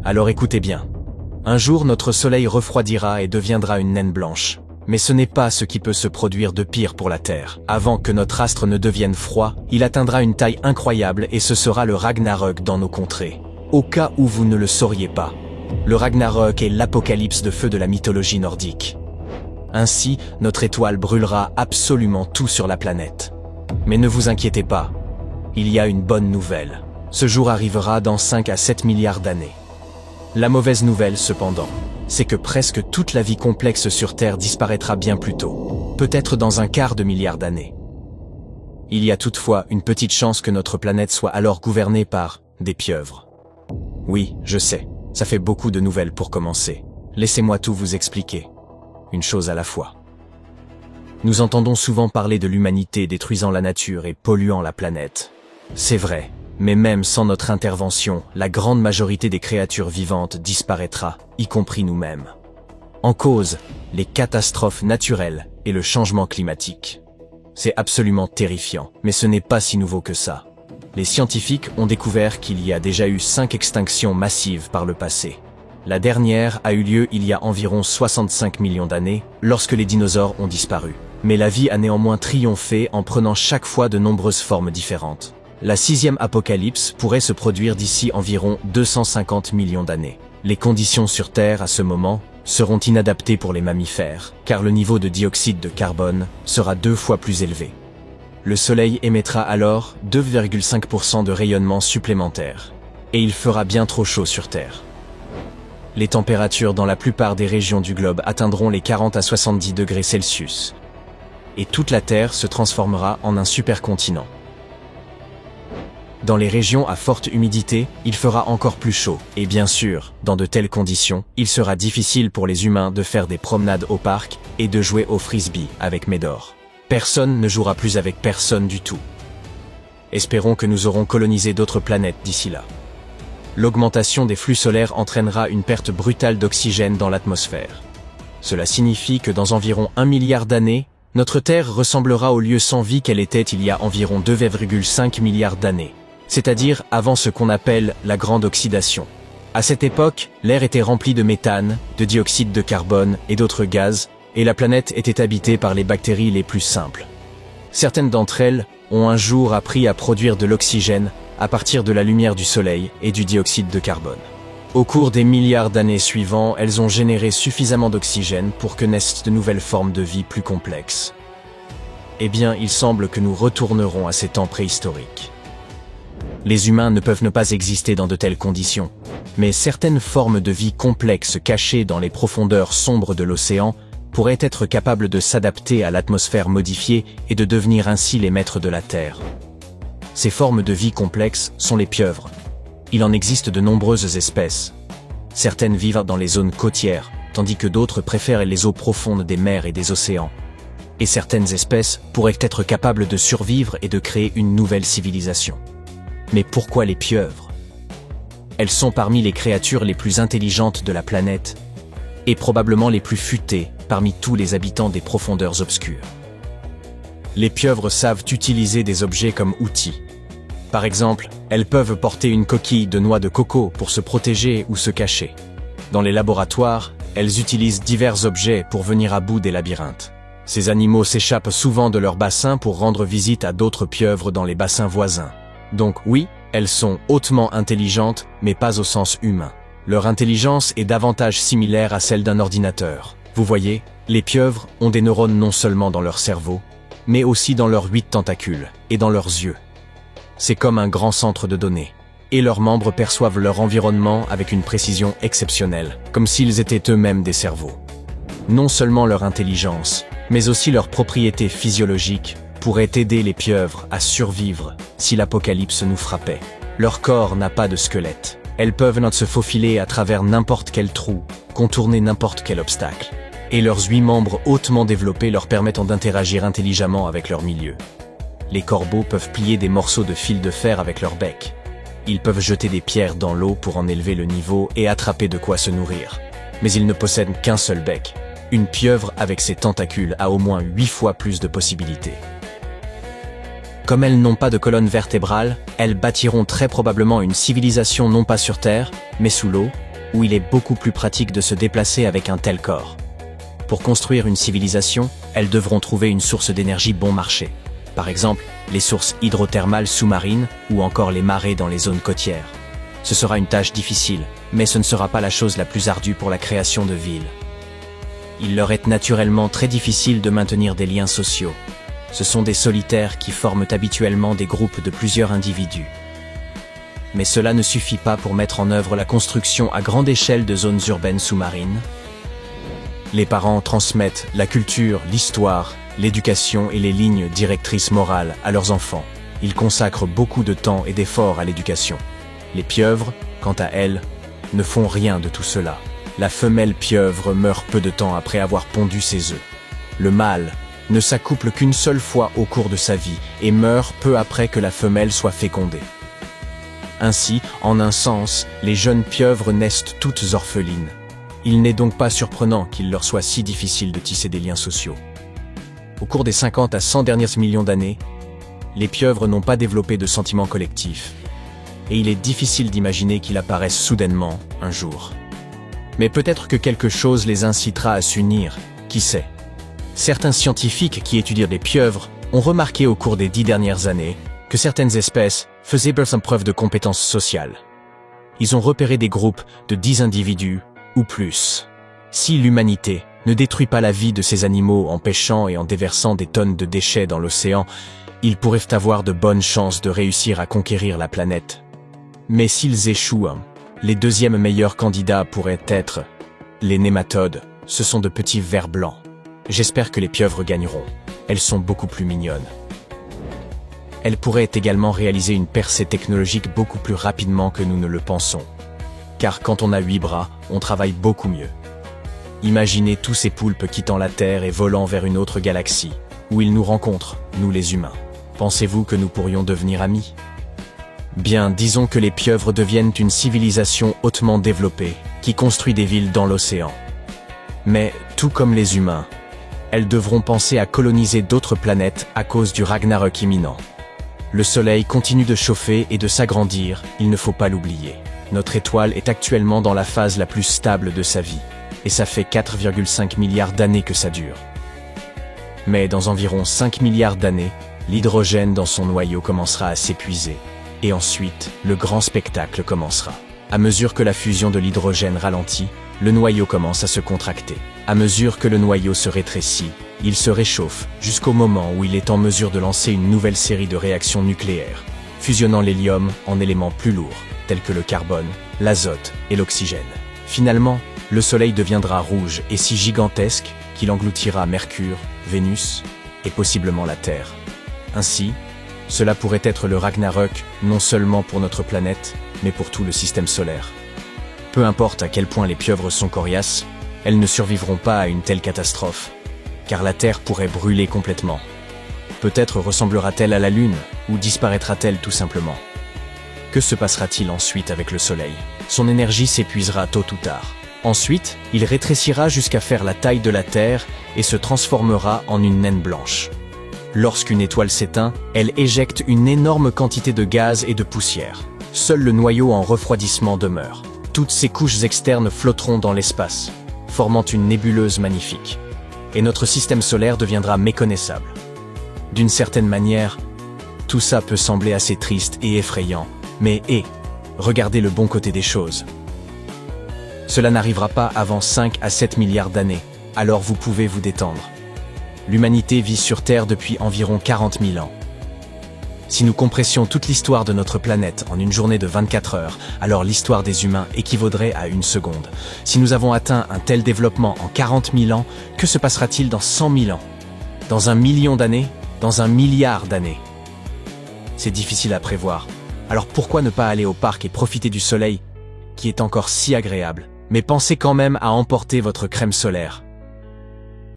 Alors écoutez bien. Un jour notre soleil refroidira et deviendra une naine blanche. Mais ce n'est pas ce qui peut se produire de pire pour la Terre. Avant que notre astre ne devienne froid, il atteindra une taille incroyable et ce sera le Ragnarök dans nos contrées. Au cas où vous ne le sauriez pas, le Ragnarök est l'apocalypse de feu de la mythologie nordique. Ainsi, notre étoile brûlera absolument tout sur la planète. Mais ne vous inquiétez pas, il y a une bonne nouvelle. Ce jour arrivera dans 5 à 7 milliards d'années. La mauvaise nouvelle, cependant, c'est que presque toute la vie complexe sur Terre disparaîtra bien plus tôt, peut-être dans un quart de milliard d'années. Il y a toutefois une petite chance que notre planète soit alors gouvernée par des pieuvres. Oui, je sais, ça fait beaucoup de nouvelles pour commencer. Laissez-moi tout vous expliquer, une chose à la fois. Nous entendons souvent parler de l'humanité détruisant la nature et polluant la planète. C'est vrai. Mais même sans notre intervention, la grande majorité des créatures vivantes disparaîtra, y compris nous-mêmes. En cause, les catastrophes naturelles et le changement climatique. C'est absolument terrifiant, mais ce n'est pas si nouveau que ça. Les scientifiques ont découvert qu'il y a déjà eu 5 extinctions massives par le passé. La dernière a eu lieu il y a environ 65 millions d'années, lorsque les dinosaures ont disparu. Mais la vie a néanmoins triomphé en prenant chaque fois de nombreuses formes différentes. La 6e apocalypse pourrait se produire d'ici environ 250 millions d'années. Les conditions sur Terre à ce moment seront inadaptées pour les mammifères, car le niveau de dioxyde de carbone sera 2 fois plus élevé. Le Soleil émettra alors 2,5% de rayonnement supplémentaire, et il fera bien trop chaud sur Terre. Les températures dans la plupart des régions du globe atteindront les 40 à 70 degrés Celsius, et toute la Terre se transformera en un supercontinent. Dans les régions à forte humidité, il fera encore plus chaud. Et bien sûr, dans de telles conditions, il sera difficile pour les humains de faire des promenades au parc et de jouer au frisbee avec Médor. Personne ne jouera plus avec personne du tout. Espérons que nous aurons colonisé d'autres planètes d'ici là. L'augmentation des flux solaires entraînera une perte brutale d'oxygène dans l'atmosphère. Cela signifie que dans environ 1 milliard d'années, notre Terre ressemblera au lieu sans vie qu'elle était il y a environ 2,5 milliards d'années. C'est-à-dire avant ce qu'on appelle la grande oxydation. À cette époque, l'air était rempli de méthane, de dioxyde de carbone et d'autres gaz, et la planète était habitée par les bactéries les plus simples. Certaines d'entre elles ont un jour appris à produire de l'oxygène à partir de la lumière du soleil et du dioxyde de carbone. Au cours des milliards d'années suivants, elles ont généré suffisamment d'oxygène pour que naissent de nouvelles formes de vie plus complexes. Eh bien, il semble que nous retournerons à ces temps préhistoriques. Les humains ne peuvent ne pas exister dans de telles conditions, mais certaines formes de vie complexes cachées dans les profondeurs sombres de l'océan pourraient être capables de s'adapter à l'atmosphère modifiée et de devenir ainsi les maîtres de la Terre. Ces formes de vie complexes sont les pieuvres. Il en existe de nombreuses espèces. Certaines vivent dans les zones côtières, tandis que d'autres préfèrent les eaux profondes des mers et des océans. Et certaines espèces pourraient être capables de survivre et de créer une nouvelle civilisation. Mais pourquoi les pieuvres? Elles sont parmi les créatures les plus intelligentes de la planète et probablement les plus futées parmi tous les habitants des profondeurs obscures. Les pieuvres savent utiliser des objets comme outils. Par exemple, elles peuvent porter une coquille de noix de coco pour se protéger ou se cacher. Dans les laboratoires, elles utilisent divers objets pour venir à bout des labyrinthes. Ces animaux s'échappent souvent de leur bassin pour rendre visite à d'autres pieuvres dans les bassins voisins. Donc oui, elles sont hautement intelligentes, mais pas au sens humain. Leur intelligence est davantage similaire à celle d'un ordinateur. Vous voyez, les pieuvres ont des neurones non seulement dans leur cerveau, mais aussi dans leurs 8 tentacules et dans leurs yeux. C'est comme un grand centre de données. Et leurs membres perçoivent leur environnement avec une précision exceptionnelle, comme s'ils étaient eux-mêmes des cerveaux. Non seulement leur intelligence, mais aussi leurs propriétés physiologiques pourraient aider les pieuvres à survivre si l'apocalypse nous frappait. Leur corps n'a pas de squelette. Elles peuvent se faufiler à travers n'importe quel trou, contourner n'importe quel obstacle. Et leurs 8 membres hautement développés leur permettent d'interagir intelligemment avec leur milieu. Les corbeaux peuvent plier des morceaux de fil de fer avec leur bec. Ils peuvent jeter des pierres dans l'eau pour en élever le niveau et attraper de quoi se nourrir. Mais ils ne possèdent qu'un seul bec. Une pieuvre avec ses tentacules a au moins 8 fois plus de possibilités. Comme elles n'ont pas de colonne vertébrale, elles bâtiront très probablement une civilisation non pas sur Terre, mais sous l'eau, où il est beaucoup plus pratique de se déplacer avec un tel corps. Pour construire une civilisation, elles devront trouver une source d'énergie bon marché. Par exemple, les sources hydrothermales sous-marines ou encore les marées dans les zones côtières. Ce sera une tâche difficile, mais ce ne sera pas la chose la plus ardue pour la création de villes. Il leur est naturellement très difficile de maintenir des liens sociaux. Ce sont des solitaires qui forment habituellement des groupes de plusieurs individus. Mais cela ne suffit pas pour mettre en œuvre la construction à grande échelle de zones urbaines sous-marines. Les parents transmettent la culture, l'histoire, l'éducation et les lignes directrices morales à leurs enfants. Ils consacrent beaucoup de temps et d'efforts à l'éducation. Les pieuvres, quant à elles, ne font rien de tout cela. La femelle pieuvre meurt peu de temps après avoir pondu ses œufs. Le mâle ne s'accouple qu'une seule fois au cours de sa vie et meurt peu après que la femelle soit fécondée. Ainsi, en un sens, les jeunes pieuvres naissent toutes orphelines. Il n'est donc pas surprenant qu'il leur soit si difficile de tisser des liens sociaux. Au cours des 50 à 100 derniers millions d'années, les pieuvres n'ont pas développé de sentiments collectifs. Et il est difficile d'imaginer qu'ils apparaissent soudainement, un jour. Mais peut-être que quelque chose les incitera à s'unir, qui sait. Certains scientifiques qui étudient les pieuvres ont remarqué au cours des 10 dernières années que certaines espèces faisaient preuve de compétences sociales. Ils ont repéré des groupes de 10 individus ou plus. Si l'humanité ne détruit pas la vie de ces animaux en pêchant et en déversant des tonnes de déchets dans l'océan, ils pourraient avoir de bonnes chances de réussir à conquérir la planète. Mais s'ils échouent, les deuxièmes meilleurs candidats pourraient être les nématodes. Ce sont de petits vers blancs. J'espère que les pieuvres gagneront. Elles sont beaucoup plus mignonnes. Elles pourraient également réaliser une percée technologique beaucoup plus rapidement que nous ne le pensons. Car quand on a 8 bras, on travaille beaucoup mieux. Imaginez tous ces poulpes quittant la Terre et volant vers une autre galaxie, où ils nous rencontrent, nous les humains. Pensez-vous que nous pourrions devenir amis ? Bien, disons que les pieuvres deviennent une civilisation hautement développée, qui construit des villes dans l'océan. Mais, tout comme les humains, elles devront penser à coloniser d'autres planètes à cause du Ragnarök imminent. Le Soleil continue de chauffer et de s'agrandir, il ne faut pas l'oublier. Notre étoile est actuellement dans la phase la plus stable de sa vie, et ça fait 4,5 milliards d'années que ça dure. Mais dans environ 5 milliards d'années, l'hydrogène dans son noyau commencera à s'épuiser, et ensuite, le grand spectacle commencera. À mesure que la fusion de l'hydrogène ralentit, le noyau commence à se contracter. À mesure que le noyau se rétrécit, il se réchauffe jusqu'au moment où il est en mesure de lancer une nouvelle série de réactions nucléaires, fusionnant l'hélium en éléments plus lourds, tels que le carbone, l'azote et l'oxygène. Finalement, le Soleil deviendra rouge et si gigantesque qu'il engloutira Mercure, Vénus et possiblement la Terre. Ainsi, cela pourrait être le Ragnarök non seulement pour notre planète, mais pour tout le système solaire. Peu importe à quel point les pieuvres sont coriaces, elles ne survivront pas à une telle catastrophe, car la Terre pourrait brûler complètement. Peut-être ressemblera-t-elle à la Lune, ou disparaîtra-t-elle tout simplement. Que se passera-t-il ensuite avec le Soleil ? Son énergie s'épuisera tôt ou tard. Ensuite, il rétrécira jusqu'à faire la taille de la Terre et se transformera en une naine blanche. Lorsqu'une étoile s'éteint, elle éjecte une énorme quantité de gaz et de poussière. Seul le noyau en refroidissement demeure. Toutes ces couches externes flotteront dans l'espace, formant une nébuleuse magnifique. Et notre système solaire deviendra méconnaissable. D'une certaine manière, tout ça peut sembler assez triste et effrayant, mais regardez le bon côté des choses. Cela n'arrivera pas avant 5 à 7 milliards d'années, alors vous pouvez vous détendre. L'humanité vit sur Terre depuis environ 40 000 ans. Si nous compressions toute l'histoire de notre planète en une journée de 24 heures, alors l'histoire des humains équivaudrait à 1 seconde. Si nous avons atteint un tel développement en 40 000 ans, que se passera-t-il dans 100 000 ans ? Dans 1 million d'années ? Dans 1 milliard d'années ? C'est difficile à prévoir. Alors pourquoi ne pas aller au parc et profiter du soleil, qui est encore si agréable ? Mais pensez quand même à emporter votre crème solaire.